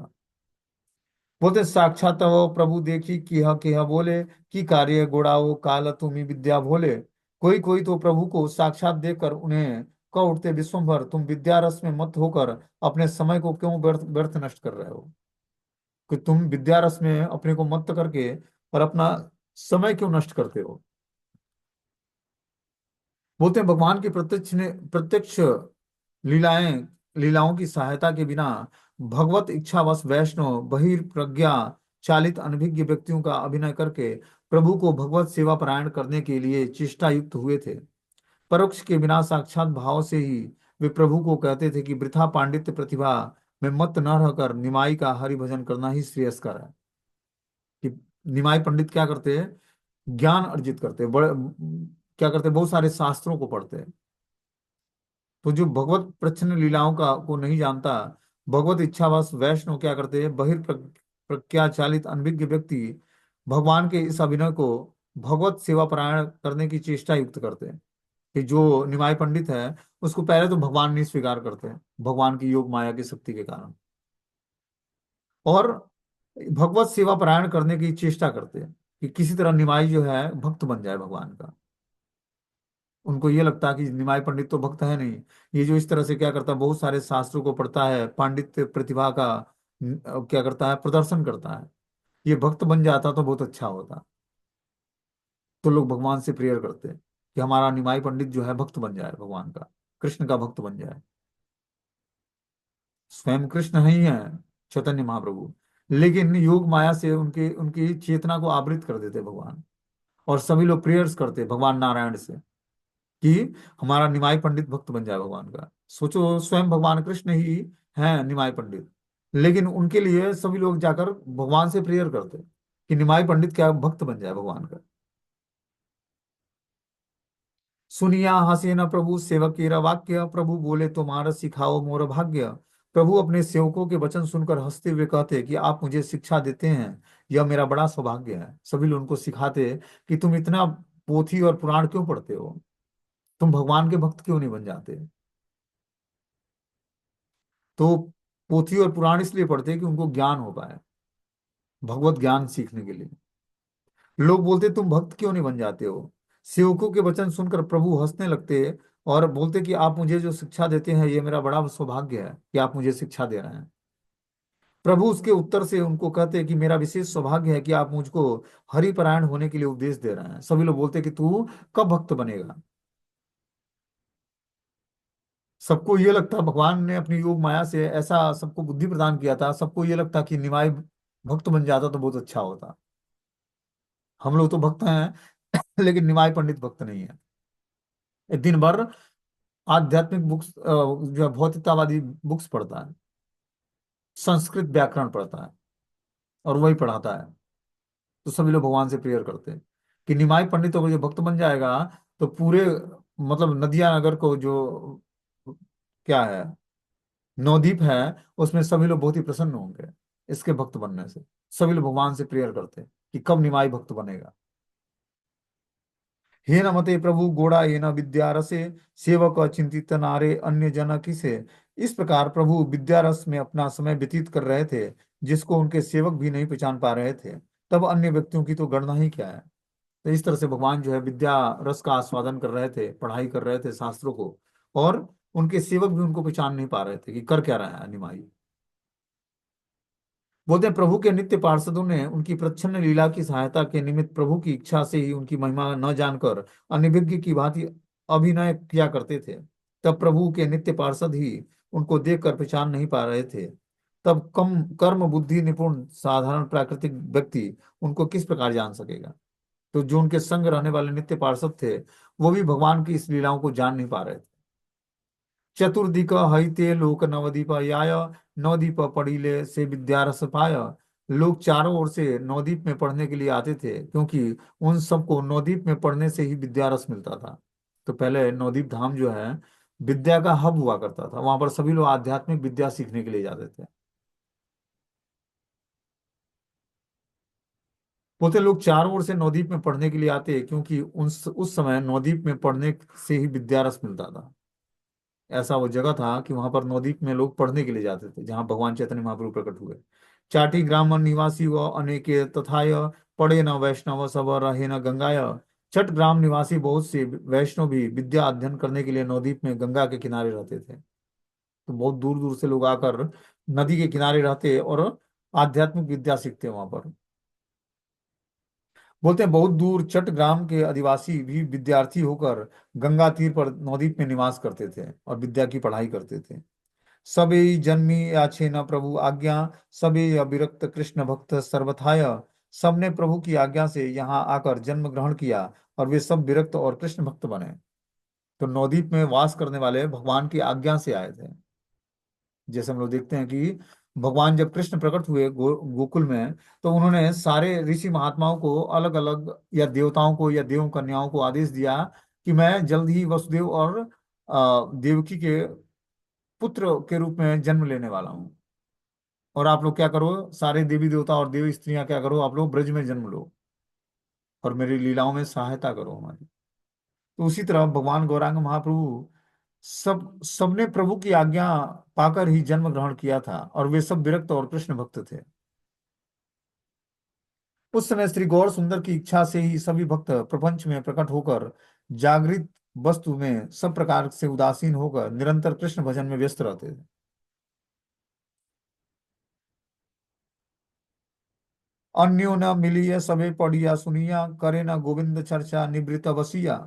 बोलते साक्षात वो प्रभु देखी किह बोले कि कार्य गुड़ाओ काल तुम्ही विद्या भोले। कोई कोई तो प्रभु को साक्षात देखकर उन्हें कह उठते विश्वम्भर, तुम विद्या रस में मत होकर अपने समय को क्यों व्यर्थ व्यर्थ नष्ट कर रहे हो? कि तुम विद्या रस में अपने को मत करके और अपना समय क्यों नष्ट करते हो? बोलते हैं भगवान की प्रत्यक्ष लीलाएं लीलाओं की सहायता के बिना भगवत इच्छावश वैष्णव बहिर्प्रज्ञा चालित अनभिज्ञ व्यक्तियों का अभिनय करके प्रभु को भगवत सेवा परायण करने के लिए चेष्टा युक्त हुए थे। परोक्ष के बिना साक्षात भाव से ही वे प्रभु को कहते थे कि वृथा पांडित्य प्रतिभा में मत न रहकर निमाई का हरि भजन करना ही श्रेयस्कर है। कि निमाई पंडित क्या करते हैं? ज्ञान अर्जित करते हैं, बड़े क्या करते हैं, बहुत सारे शास्त्रों को पढ़ते हैं। तो जो भगवत प्रच्छन्न लीलाओं का को नहीं जानता, भगवत इच्छावश वैष्णव क्या करते हैं, बहिर्प्रज्ञाचालित अनभिज्ञ व्यक्ति भगवान के इस अभिनय को भगवत सेवा परायण करने की चेष्टा युक्त करते हैं। कि जो निमाय पंडित है उसको पहले तो भगवान नहीं स्वीकार करते हैं भगवान की योग माया की शक्ति के कारण, और भगवत सेवा परायण करने की चेष्टा करते हैं कि किसी तरह निमाई जो है भक्त बन जाए भगवान का। उनको ये लगता है कि निमाय पंडित तो भक्त है नहीं, ये जो इस तरह से क्या करता है, बहुत सारे शास्त्रों को पढ़ता है, पांडित्य प्रतिभा का क्या करता है, प्रदर्शन करता है, ये भक्त बन जाता तो बहुत अच्छा होता। तो लोग भगवान से प्रेयर करते हैं कि हमारा निमाई पंडित जो है भक्त बन जाए, भगवान का, कृष्ण का भक्त बन जाए। स्वयं कृष्ण नहीं है चैतन्य महाप्रभु, लेकिन योग माया से उनके उनकी चेतना को आवृत कर देते भगवान। और सभी लोग प्रेयर्स करते भगवान नारायण से कि हमारा निमाई पंडित भक्त बन जाए भगवान का। सोचो स्वयं भगवान कृष्ण ही हैं निमाई पंडित, लेकिन उनके लिए सभी लोग जाकर भगवान से प्रेयर करते कि निमाई पंडित क्या भक्त बन जाए भगवान का। सुनिया हसे न प्रभु सेवकेरा वाक्य, प्रभु बोले तुम्हारा सिखाओ मोर भाग्य। प्रभु अपने सेवकों के वचन सुनकर हंसते हुए कहते कि आप मुझे शिक्षा देते हैं, यह मेरा बड़ा सौभाग्य है। सभी लोग उनको सिखाते कि तुम इतना पोथी और पुराण क्यों पढ़ते हो, तुम भगवान के भक्त क्यों नहीं बन जाते? तो पोथी और पुराण इसलिए पढ़ते हैं कि उनको ज्ञान हो पाए, भगवत ज्ञान सीखने के लिए। लोग बोलते तुम भक्त क्यों नहीं बन जाते हो? सेवकों के वचन सुनकर प्रभु हंसने लगते और बोलते कि आप मुझे जो शिक्षा देते हैं ये मेरा बड़ा सौभाग्य है कि आप मुझे शिक्षा दे रहे हैं। प्रभु उसके उत्तर से उनको कहते हैं कि मेरा विशेष सौभाग्य है कि आप मुझको हरिपरायण होने के लिए उपदेश दे रहे हैं। सभी लोग बोलते हैं कि तू कब भक्त बनेगा? सबको ये लगता, भगवान ने अपनी योग माया से ऐसा सबको बुद्धि प्रदान किया था, सबको ये लगता कि निमाई भक्त बन जाता तो बहुत अच्छा होता। हम लोग तो भक्त हैं लेकिन निमाई पंडित भक्त नहीं है। ये दिन भर आध्यात्मिक बुक्स जो है भौतिकतावादी बुक्स पढ़ता है, संस्कृत व्याकरण पढ़ता है और वही पढ़ाता है। तो सभी लोग भगवान से प्रेयर करते हैं कि निमाई पंडित अगर जो भक्त बन जाएगा तो पूरे मतलब नदिया नगर को जो क्या है, नवद्वीप है, उसमें सभी लोग बहुत ही प्रसन्न होंगे इसके भक्त बनने से। सभी लोग भगवान से प्रेयर करते हैं कि कब निमाई भक्त बनेगा। हे नमते प्रभु गोड़ा ये न विद्या रसे, सेवक चिंतित नारे अन्य जन किसे। इस प्रकार प्रभु विद्या रस में अपना समय व्यतीत कर रहे थे, जिसको उनके सेवक भी नहीं पहचान पा रहे थे, तब अन्य व्यक्तियों की तो गणना ही क्या है। तो इस तरह से भगवान जो है विद्या रस का आस्वादन कर रहे थे, पढ़ाई कर रहे थे शास्त्रों को, और उनके सेवक भी उनको पहचान नहीं पा रहे थे कि कर क्या रहा है निमाई। बोलते हैं प्रभु के नित्य पार्षदों ने उनकी प्रच्छन्न लीला की सहायता के निमित्त प्रभु की इच्छा से ही उनकी महिमा न जानकर अनिभिज्ञ की भांति अभिनय किया करते थे। तब प्रभु के नित्य पार्षद ही उनको देखकर पहचान नहीं पा रहे थे, तब कम कर्म बुद्धि निपुण साधारण प्राकृतिक व्यक्ति उनको किस प्रकार जान सकेगा। तो जो उनके संग रहने वाले नित्य पार्षद थे, वो भी भगवान की इस लीलाओं को जान नहीं पा रहे थे। चतुर्दिक हईते लोक नवदीप याय, नवदीप पढ़िले से विद्यारस पाय। लोग चारों ओर से नवदीप में पढ़ने के लिए आते थे, क्योंकि उन सबको नवदीप में पढ़ने से ही विद्यारस मिलता था। तो पहले नवदीप धाम जो है विद्या का हब हुआ करता था, वहां पर सभी लोग आध्यात्मिक विद्या सीखने के लिए जाते थे। बोलते लोग चारों ओर से नवदीप में पढ़ने के लिए आते, क्योंकि उस समय नवदीप में पढ़ने से ही विद्यारस मिलता था। ऐसा वो जगह था कि वहां पर नवद्वीप में लोग पढ़ने के लिए जाते थे, जहां भगवान चैतन्य महाप्रभु प्रकट हुए। चाटी ग्राम निवासी व अनेके तथाय, पढ़े न वैष्णव सब रहे न गंगाय। छठ ग्राम निवासी बहुत से वैष्णव भी विद्या अध्ययन करने के लिए नवद्वीप में गंगा के किनारे रहते थे। तो बहुत दूर दूर से लोग आकर नदी के किनारे रहते और आध्यात्मिक विद्या सीखते वहां पर। बोलते हैं बहुत दूर चट्ट ग्राम के आदिवासी भी विद्यार्थी होकर गंगा तीर पर नवद्वीप में निवास करते थे और विद्या की पढ़ाई करते थे। सबे जन्मी याचे न प्रभु आज्ञा, सबे अविरक्त कृष्ण भक्त सर्वथाय। सबने प्रभु की आज्ञा से यहाँ आकर जन्म ग्रहण किया और वे सब विरक्त और कृष्ण भक्त बने। तो नवद्वीप में वास करने वाले भगवान की आज्ञा से आए थे। जैसे हम लोग देखते हैं कि भगवान जब कृष्ण प्रकट हुए गोकुल में, तो उन्होंने सारे ऋषि महात्माओं को अलग अलग, या देवताओं को या देव कन्याओं को आदेश दिया कि मैं जल्द ही वसुदेव और देवकी के पुत्र के रूप में जन्म लेने वाला हूँ। और आप लोग क्या करो, सारे देवी देवता और देवी स्त्रियां क्या करो, आप लोग ब्रज में जन्म लो और मेरी लीलाओं में सहायता करो हमारी। तो उसी तरह भगवान गौरांग महाप्रभु सबने प्रभु की आज्ञा पाकर ही जन्म ग्रहण किया था, और वे सब विरक्त और कृष्ण भक्त थे। उस समय श्री गौर सुंदर की इच्छा से ही सभी भक्त प्रपंच में प्रकट होकर जागृत वस्तु में सब प्रकार से उदासीन होकर निरंतर कृष्ण भजन में व्यस्त रहते थे। अन्यो न मिलिय सबे पढ़िया सुनिया, करे न गोविंद चर्चा निवृत बसिया।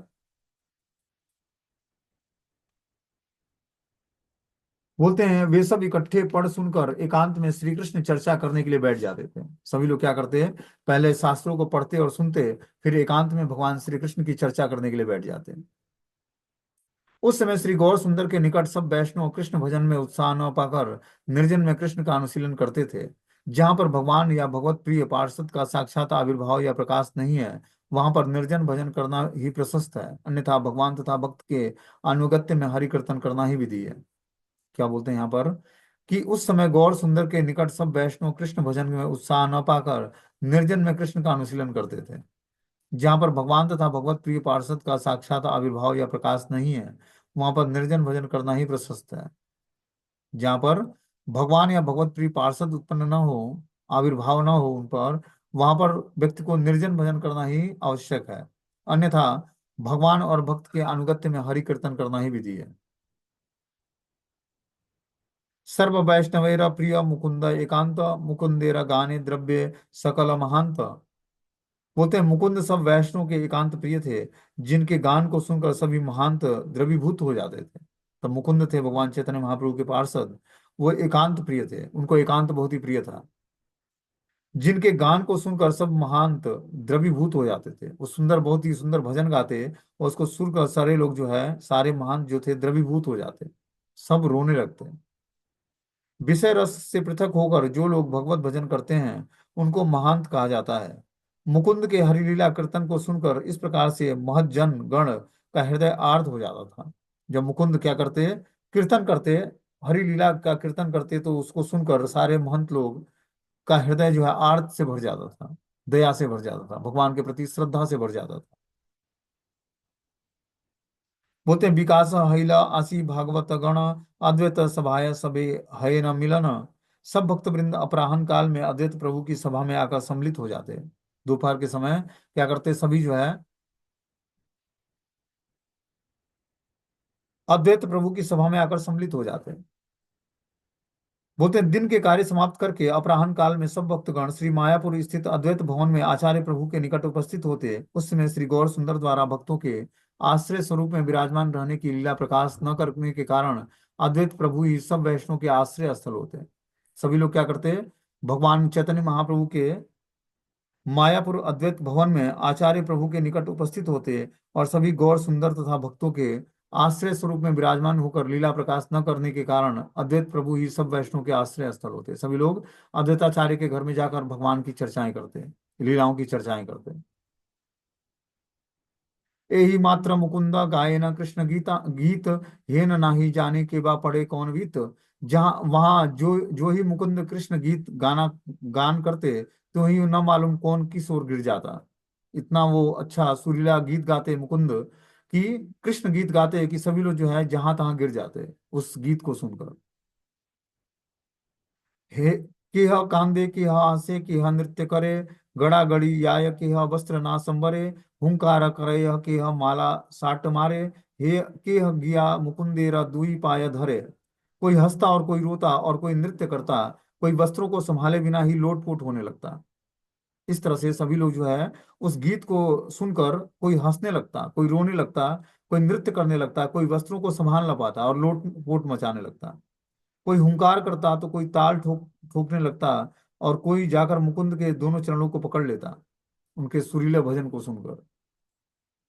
बोलते हैं वे सब इकट्ठे पढ़ सुनकर एकांत में श्री कृष्ण चर्चा करने के लिए बैठ जाते थे। सभी लोग क्या करते हैं, पहले शास्त्रों को पढ़ते और सुनते, फिर एकांत में भगवान श्री कृष्ण की चर्चा करने के लिए बैठ जाते हैं। उस समय श्री गौर सुंदर के निकट सब वैष्णव कृष्ण भजन में उत्साह न पाकर निर्जन में कृष्ण का अनुशीलन करते थे। जहां पर भगवान या भगवत प्रिय पार्षद का साक्षात आविर्भाव या प्रकाश नहीं है, वहां पर निर्जन भजन करना ही प्रशस्त है, अन्यथा भगवान तथा भक्त के अनुगत्य में हरि कीर्तन करना ही विधि है। क्या बोलते हैं यहाँ पर, कि उस समय गौर सुंदर के निकट सब वैष्णव कृष्ण भजन में उत्साह न पाकर निर्जन में कृष्ण का अनुशीलन करते थे। जहाँ पर भगवान तथा भगवत प्रिय पार्षद का साक्षात आविर्भाव या प्रकाश नहीं है, वहां पर निर्जन भजन करना ही प्रशस्त है। जहाँ पर भगवान या भगवत प्रिय पार्षद उत्पन्न न हो, आविर्भाव न हो उन पर, वहां पर व्यक्ति को निर्जन भजन करना ही आवश्यक है, अन्यथा भगवान और भक्त के अनुगत्य में हरि कीर्तन करना ही विधि है। सर्व वैष्णवेर प्रिय मुकुंद एकांत, मुकुंदेर गाने द्रव्य सकल महांत। बोलते हैं मुकुंद सब वैष्णव के एकांत प्रिय थे, जिनके गान को सुनकर सभी महांत द्रवीभूत हो जाते थे। तो मुकुंद थे भगवान चैतन्य महाप्रभु के पार्षद, वो एकांत प्रिय थे, उनको एकांत बहुत ही प्रिय था। जिनके गान को सुनकर सब महांत द्रवीभूत हो जाते थे, वो सुंदर, बहुत ही सुंदर भजन गाते, और उसको सुनकर सारे लोग जो है, सारे महांत जो थे द्रवीभूत हो जाते, सब रोने लगते। विषय रस से पृथक होकर जो लोग भगवत भजन करते हैं, उनको महांत कहा जाता है। मुकुंद के हरिलीला कीर्तन को सुनकर इस प्रकार से महत जन गण का हृदय आर्द्र हो जाता था। जब मुकुंद क्या करते, कीर्तन करते, हरि लीला का कीर्तन करते, तो उसको सुनकर सारे महंत लोग का हृदय जो है आर्त से भर जाता था, दया से भर जाता था, भगवान के प्रति श्रद्धा से भर जाता था। बोलते हैं, विकास हैला आसी भागवत गण, अद्वैत सभाय सबे हय न मिलन। सब भक्त वृंद अपराह्न काल में अद्वैत प्रभु की सभा में आकर सम्मिलित हो जाते हैं। दोपहर के समय क्या करते, सभी जो है अद्वैत प्रभु की सभा में आकर सम्मिलित हो जाते हैं। बोलते हैं, दिन के कार्य समाप्त करके अपराह्न काल में सब भक्तगण श्री मायापुर स्थित अद्वैत भवन में आचार्य प्रभु के निकट उपस्थित होते। उस समय श्री गौर सुंदर द्वारा भक्तों के आश्रय स्वरूप में विराजमान रहने की लीला प्रकाश न करने के कारण अद्वैत प्रभु ही सब वैष्णव के आश्रय स्थल होते हैं। सभी लोग क्या करते, भगवान चैतन्य महाप्रभु के मायापुर अद्वैत भवन में आचार्य प्रभु के निकट उपस्थित होते और सभी गौर सुंदर तथा भक्तों के आश्रय स्वरूप में विराजमान होकर लीला प्रकाश न करने के कारण अद्वैत प्रभु ही सब वैष्णव के आश्रय स्थल होते। सभी लोग अद्वैताचार्य के घर में जाकर भगवान की चर्चाएं करते, लीलाओं की चर्चाएं करते। एहि मात्र मुकुंद गायन कृष्ण गीता गीत, हेन नाही जाने के बा पढ़े कौन वीत। जहाँ वहां जो जो ही मुकुंद कृष्ण गीत गाना गान करते, तो ही न मालूम कौन किस ओर गिर जाता। इतना वो अच्छा सुरीला गीत गाते मुकुंद, कि कृष्ण गीत गाते कि सभी लोग जो है जहां तहां गिर जाते उस गीत को सुनकर। हे केह कांदे केह हासे केह नृत्य करे, गड़ा गड़ी याय केह वस्त्र ना संबरे, हुंकार करे केह माला साट मारे, हे केह गिया मुकुंदेरा दुई पाय धरे। कोई हंसता और कोई रोता और कोई नृत्य करता, कोई वस्त्रों को संभाले बिना ही लोटपोट होने लगता। इस तरह से सभी लोग जो है उस गीत को सुनकर कोई हंसने लगता, कोई रोने लगता, कोई नृत्य करने लगता, कोई वस्त्रों को संभाल ना पाता और लोट पोट मचाने लगता। कोई हुंकार करता तो कोई ताल ठोकने लगता, और कोई जाकर मुकुंद के दोनों चरणों को पकड़ लेता उनके सुरीले भजन को सुनकर।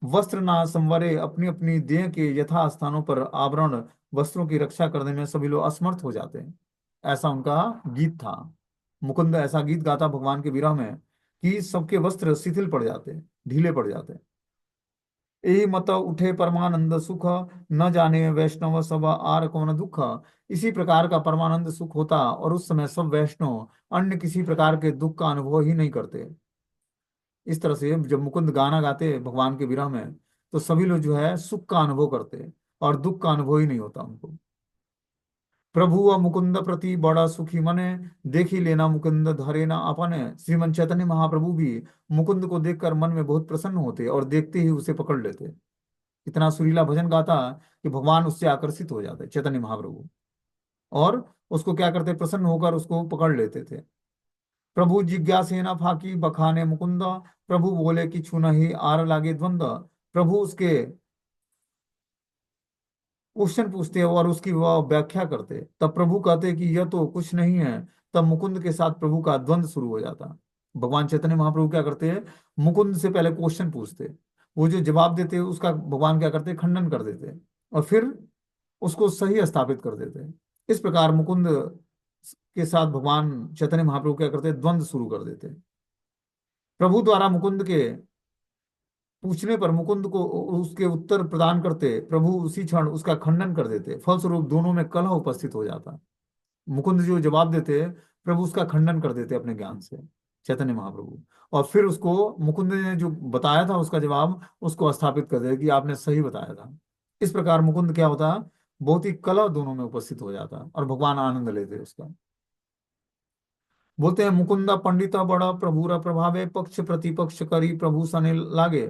वस्त्र ना संवरे, अपनी अपनी देह के यथा स्थानों पर आवरण वस्त्रों की रक्षा करने में सभी लोग असमर्थ हो जाते हैं। ऐसा उनका गीत था। मुकुंद ऐसा गीत गाता भगवान के विरह में कि सबके वस्त्र शिथिल पड़ जाते, ढीले पड़ जाते। यही मत उठे परमानंद सुख, न जाने वैष्णव सब आर कौन दुख। इसी प्रकार का परमानंद सुख होता और उस समय सब वैष्णव अन्य किसी प्रकार के दुख का अनुभव ही नहीं करते। इस तरह से जब मुकुंद गाना गाते भगवान के विरह में, तो सभी लोग जो है सुख का अनुभव करते और दुख का अनुभव ही नहीं होता उनको। प्रभु व मुकुंद प्रति बड़ा सुखी मने, देखी लेना मुकुंद धरे ना अपने। श्रीमन चैतन्य महाप्रभु भी मुकुंद को देखकर मन में बहुत प्रसन्न होते और देखते ही उसे पकड़ लेते। इतना सुरीला भजन गाता कि भगवान उससे आकर्षित हो जाते चैतन्य महाप्रभु, और उसको क्या करते, प्रसन्न होकर उसको पकड़ लेते थे। प्रभु जिज्ञासेना फाकी बखाने मुकुंद, प्रभु बोले कि छू नहीं आर लागे द्वंद। प्रभु उसके क्वेश्चन पूछते और उसकी वह व्याख्या करते, तब प्रभु कहते कि यह तो कुछ नहीं है। तब मुकुंद के साथ प्रभु का द्वंद्व शुरू हो जाता। भगवान चैतन्य महाप्रभु क्या करते हैं, मुकुंद से पहले क्वेश्चन पूछते, वो जो जवाब देते उसका भगवान क्या करते, खंडन कर देते और फिर उसको सही स्थापित कर देते। इस प्रकार मुकुंद के साथ भगवान चैतन्य महाप्रभु क्या करते, द्वंद्व शुरू कर देते। प्रभु द्वारा मुकुंद के पूछने पर मुकुंद को उसके उत्तर प्रदान करते, प्रभु उसी क्षण उसका खंडन कर देते। फलस्वरूप दोनों में कलह उपस्थित हो जाता। मुकुंद जो जवाब देते, प्रभु उसका खंडन कर देते अपने ज्ञान से, चैतन्य महाप्रभु। और फिर उसको मुकुंद ने जो बताया था उसका जवाब उसको स्थापित कर देते कि आपने सही बताया था। इस प्रकार मुकुंद क्या होता, बहुत ही कलह दोनों में उपस्थित हो जाता और भगवान आनंद लेते उसका। बोलते हैं, मुकुंदा पंडिता बड़ा प्रभुरा प्रभावे, पक्ष प्रतिपक्ष करी प्रभु सने लागे।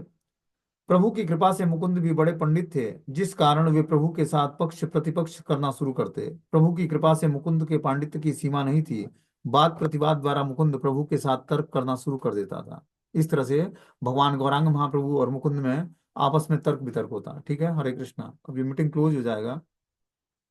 प्रभु की कृपा से मुकुंद भी बड़े पंडित थे, जिस कारण वे प्रभु के साथ पक्ष प्रतिपक्ष करना शुरू करते। प्रभु की कृपा से मुकुंद के पांडित्य की सीमा नहीं थी। वाद प्रतिवाद द्वारा मुकुंद प्रभु के साथ तर्क करना शुरू कर देता था। इस तरह से भगवान गौरांग महाप्रभु और मुकुंद में आपस में तर्क वितर्क होता। ठीक है, हरे कृष्णा। अब ये मीटिंग क्लोज हो जाएगा।